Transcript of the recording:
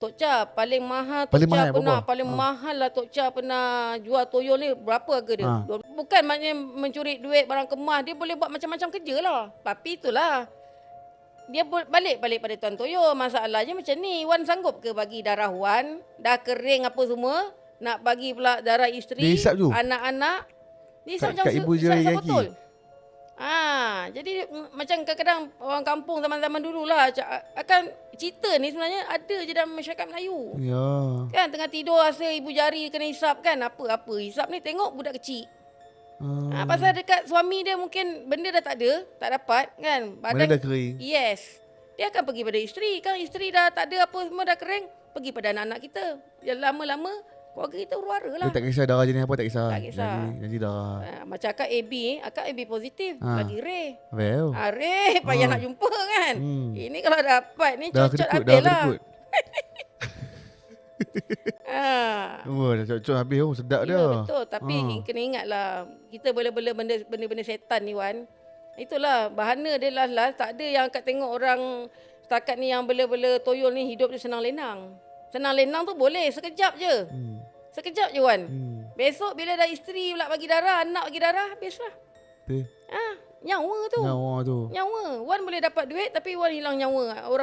Tok Cha paling mahal Tok Paling Cha mahal pernah berapa? paling mahal lah Tok Cha pernah jual toyol ni. Berapa harga dia? Bukan maknanya mencuri duit barang kemas, dia boleh buat macam-macam kerja lah. Tapi itulah, dia balik pada Tuan Toyo. Masalahnya macam ni, Wan sanggup ke bagi darah Wan? Dah kering apa semua, nak bagi pula darah isteri, Dia hisap tu? anak-anak. Dia hisap macam Kat ibu je hisap kaki. betul. Jadi macam kadang-kadang orang kampung zaman-zaman dulu lah, akan cerita ni sebenarnya ada je dalam masyarakat Melayu. Ya. Kan tengah tidur rasa ibu jari kena hisap kan. Apa-apa hisap ni, tengok budak kecil. Pasal dekat suami dia mungkin benda dah tak ada, tak dapat kan. Badan dah kering. Yes. Dia akan pergi pada isteri. Kan isteri dah tak ada apa, semua dah kering, pergi pada anak-anak kita. Yang lama-lama keluarga kita huru-hara lah. Dia tak kisah darah jenis apa, tak kisah. Tak kisah. Jadi darah. Macam akak AB positif. Lagi Ray. Well. Ray payah nak jumpa kan. Ini kalau dapat ni cocok habis lah. Dah cocok habis. Sedap dia. Betul. Tapi kena ingatlah, kita bela-bela benda-benda setan ni Wan. Itulah bahana dia last tak ada yang akak tengok orang setakat ni yang bela-bela toyol ni hidup dia senang lenang. Senang lenang tu boleh sekejap je. Sekejap je Wan. Besok bila dah isteri pula bagi darah, anak bagi darah, habislah. Nyawa tu. Nyawa tu. Nyawa. Wan boleh dapat duit tapi Wan hilang nyawa. Orang